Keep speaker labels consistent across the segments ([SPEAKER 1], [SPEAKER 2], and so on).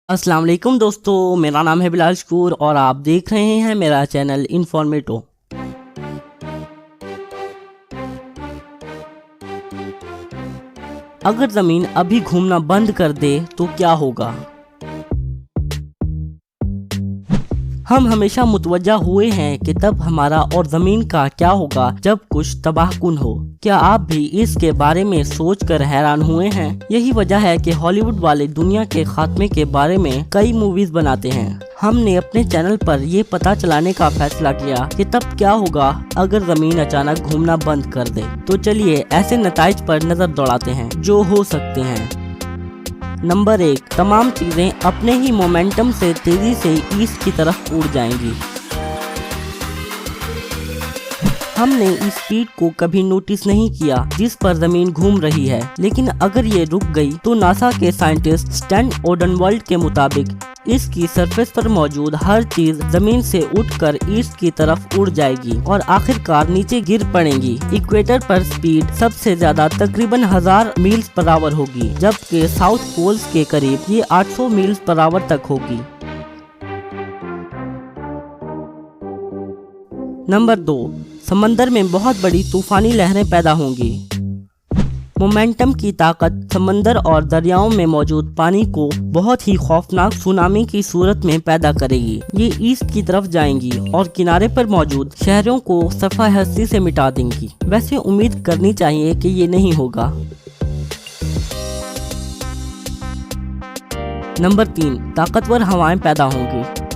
[SPEAKER 1] अस्सलाम वालेकुम दोस्तों, मेरा नाम है बिलाल शकूर और आप देख रहे हैं मेरा चैनल इन्फॉर्मेटो। अगर ज़मीन अभी घूमना बंद कर दे तो क्या होगा? हम हमेशा मुतवज्जा हुए हैं कि तब हमारा और ज़मीन का क्या होगा जब कुछ तबाहकुन हो। क्या आप भी इसके बारे में सोचकर हैरान हुए हैं? यही वजह है कि हॉलीवुड वाले दुनिया के खात्मे के बारे में कई मूवीज बनाते हैं। हमने अपने चैनल पर ये पता चलाने का फैसला किया कि तब क्या होगा अगर ज़मीन अचानक घूमना बंद कर दे। तो चलिए ऐसे नताइज पर नज़र दौड़ाते हैं जो हो सकते हैं। नंबर 1, तमाम चीजें अपने ही मोमेंटम से तेजी से ईस्ट की तरफ उड़ जाएंगी। हमने इस स्पीड को कभी नोटिस नहीं किया जिस पर जमीन घूम रही है, लेकिन अगर ये रुक गई तो नासा के साइंटिस्ट स्टैन ओडनवर्ल्ड के मुताबिक इसकी सरफेस पर मौजूद हर चीज जमीन से उठकर ईस्ट की तरफ उड़ जाएगी और आखिरकार नीचे गिर पड़ेंगी। इक्वेटर पर स्पीड सबसे ज्यादा तकरीबन 1000 मील्स पर आवर होगी, जबकि साउथ पोल्स के करीब ये 800 मील्स पर आवर तक होगी। नंबर 2, समंदर में बहुत बड़ी तूफानी लहरें पैदा होंगी। मोमेंटम की ताकत समंदर और दरियाओं में मौजूद पानी को बहुत ही खौफनाक सुनामी की सूरत में पैदा करेगी। ये ईस्ट की तरफ जाएंगी और किनारे पर मौजूद शहरों को सफा हस्ती से मिटा देंगी। वैसे उम्मीद करनी चाहिए कि ये नहीं होगा। नंबर 3, ताकतवर हवाएं पैदा होंगी।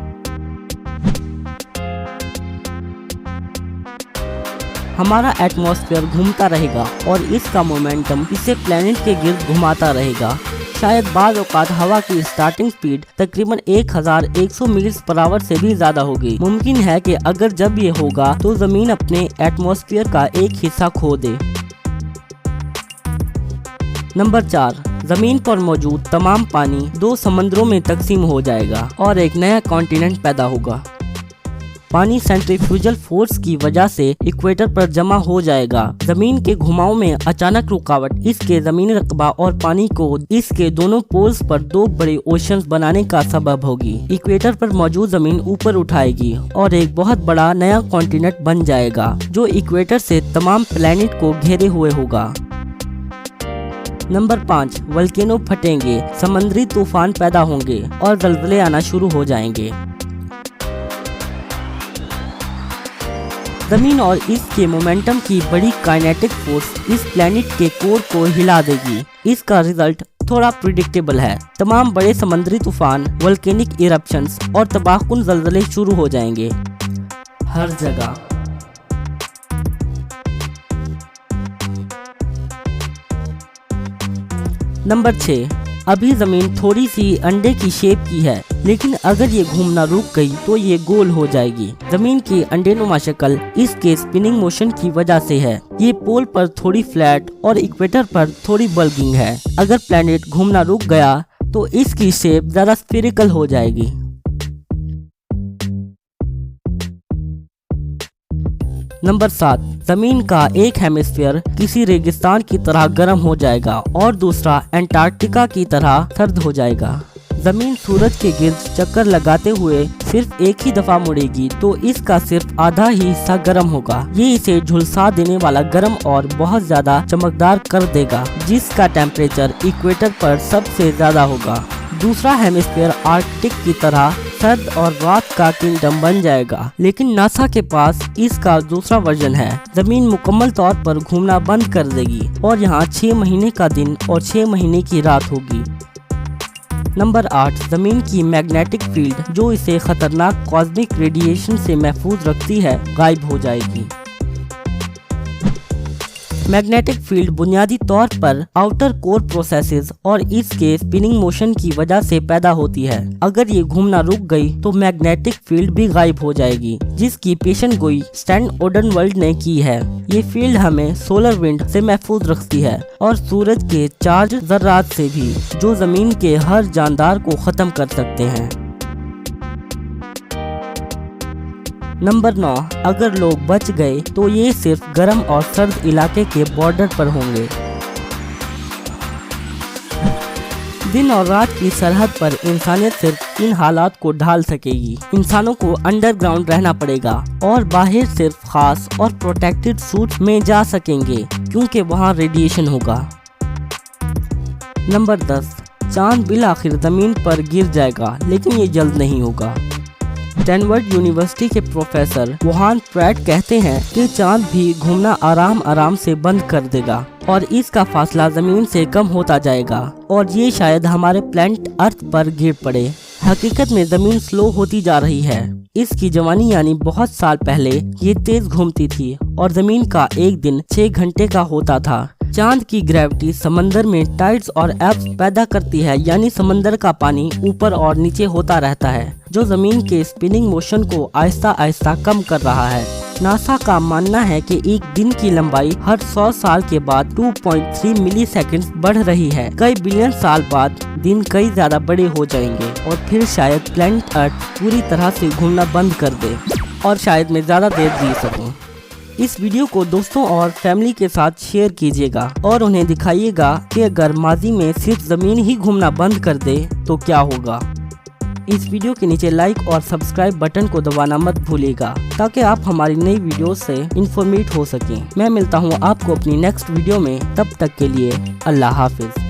[SPEAKER 1] हमारा एटमॉस्फेयर घूमता रहेगा और इसका मोमेंटम इसे प्लेनेट के गिर्द घुमाता रहेगा। शायद बाज़ औक़ात हवा की स्टार्टिंग स्पीड तकरीबन 1100 मील्स पर आवर से भी ज्यादा होगी। मुमकिन है कि अगर जब ये होगा तो जमीन अपने एटमॉस्फेयर का एक हिस्सा खो दे। नंबर 4, जमीन पर मौजूद तमाम पानी 2 समंदरों में तकसीम हो जाएगा और एक नया कॉन्टिनेंट पैदा होगा। पानी सेंट्रीफ्यूजल फोर्स की वजह से इक्वेटर पर जमा हो जाएगा। जमीन के घुमाव में अचानक रुकावट इसके जमीनी रकबा और पानी को इसके दोनों पोल्स पर 2 बड़े ओशंस बनाने का सबब होगी। इक्वेटर पर मौजूद जमीन ऊपर उठाएगी और एक बहुत बड़ा नया कॉन्टिनेंट बन जाएगा जो इक्वेटर से तमाम प्लेनेट को घेरे हुए होगा। नंबर 5, वल्केनो फटेंगे, समंदरी तूफान पैदा होंगे और ज़लज़ले आना शुरू हो जाएंगे। जमीन और इसके मोमेंटम की बड़ी काइनेटिक फोर्स इस प्लेनेट के कोर को हिला देगी। इसका रिजल्ट थोड़ा प्रिडिक्टेबल है। तमाम बड़े समुद्री तूफान, वोल्केनिक इरप्शंस और तबाहकुन ज़लज़ले शुरू हो जाएंगे हर जगह। नंबर 6, अभी जमीन थोड़ी सी अंडे की शेप की है, लेकिन अगर ये घूमना रुक गई तो ये गोल हो जाएगी। जमीन की अंडेनुमा शक्ल इसके स्पिनिंग मोशन की वजह से है। ये पोल पर थोड़ी फ्लैट और इक्वेटर पर थोड़ी बल्गिंग है। अगर प्लेनेट घूमना रुक गया तो इसकी शेप ज्यादा स्फेरिकल हो जाएगी। नंबर 7, जमीन का एक हेमिस्फीयर किसी रेगिस्तान की तरह गर्म हो जाएगा और दूसरा एंटार्क्टिका की तरह सर्द हो जाएगा। जमीन सूरज के गिर्द चक्कर लगाते हुए सिर्फ एक ही दफा मुड़ेगी तो इसका सिर्फ आधा ही हिस्सा गर्म होगा। ये इसे झुलसा देने वाला गर्म और बहुत ज्यादा चमकदार कर देगा, जिसका टेम्परेचर इक्वेटर पर सबसे ज्यादा होगा। दूसरा हेमिस्फीयर आर्कटिक की तरह सर्द और रात का किंगडम बन जाएगा, लेकिन नासा के पास इसका दूसरा वर्जन है। जमीन मुकम्मल तौर पर घूमना बंद कर देगी और यहाँ 6 महीने का दिन और 6 महीने की रात होगी। नंबर 8, जमीन की मैग्नेटिक फील्ड जो इसे खतरनाक कॉस्मिक रेडिएशन से महफूज रखती है गायब हो जाएगी। मैग्नेटिक फील्ड बुनियादी तौर पर आउटर कोर प्रोसेसेस और इसके स्पिनिंग मोशन की वजह से पैदा होती है। अगर ये घूमना रुक गई तो मैग्नेटिक फील्ड भी गायब हो जाएगी, जिसकी पेशन गोई स्टैन ओडनवर्ल्ड ने की है। ये फील्ड हमें सोलर विंड से महफूज रखती है और सूरज के चार्ज जर्रात से भी, जो जमीन के हर जानदार को खत्म कर सकते हैं। नंबर 9, अगर लोग बच गए तो ये सिर्फ गर्म और सर्द इलाके के बॉर्डर पर होंगे। दिन और रात की सरहद पर इंसानियत सिर्फ इन हालात को ढाल सकेगी। इंसानों को अंडरग्राउंड रहना पड़ेगा और बाहर सिर्फ खास और प्रोटेक्टेड सूट में जा सकेंगे क्योंकि वहाँ रेडिएशन होगा। नंबर 10, चांद बिल आखिर जमीन पर गिर जाएगा, लेकिन ये जल्द नहीं होगा। स्टैनफोर्ड यूनिवर्सिटी के प्रोफेसर वोहान प्रैट कहते हैं कि चांद भी घूमना आराम आराम से बंद कर देगा और इसका फासला जमीन से कम होता जाएगा और ये शायद हमारे प्लैनेट अर्थ पर गिर पड़े। हकीकत में जमीन स्लो होती जा रही है। इसकी जवानी यानी बहुत साल पहले ये तेज घूमती थी और जमीन का एक दिन 6 घंटे का होता था। चांद की ग्रेविटी समंदर में टाइड्स और एब्स पैदा करती है, यानी समंदर का पानी ऊपर और नीचे होता रहता है, जो जमीन के स्पिनिंग मोशन को आहिस्ता आहिस्ता कम कर रहा है। नासा का मानना है कि एक दिन की लंबाई हर 100 साल के बाद 2.3 मिली सेकेंड बढ़ रही है। कई बिलियन साल बाद दिन कई ज्यादा बड़े हो जाएंगे और फिर शायद प्लैनेट अर्थ पूरी तरह से घूमना बंद कर दे और शायद मैं ज्यादा देर जी सकूं। इस वीडियो को दोस्तों और फैमिली के साथ शेयर कीजिएगा और उन्हें दिखाइएगा कि अगर माजी में सिर्फ जमीन ही घूमना बंद कर दे तो क्या होगा। इस वीडियो के नीचे लाइक और सब्सक्राइब बटन को दबाना मत भूलिएगा ताकि आप हमारी नई वीडियो से इन्फॉर्मेट हो सकें। मैं मिलता हूँ आपको अपनी नेक्स्ट वीडियो में, तब तक के लिए अल्लाह हाफिज।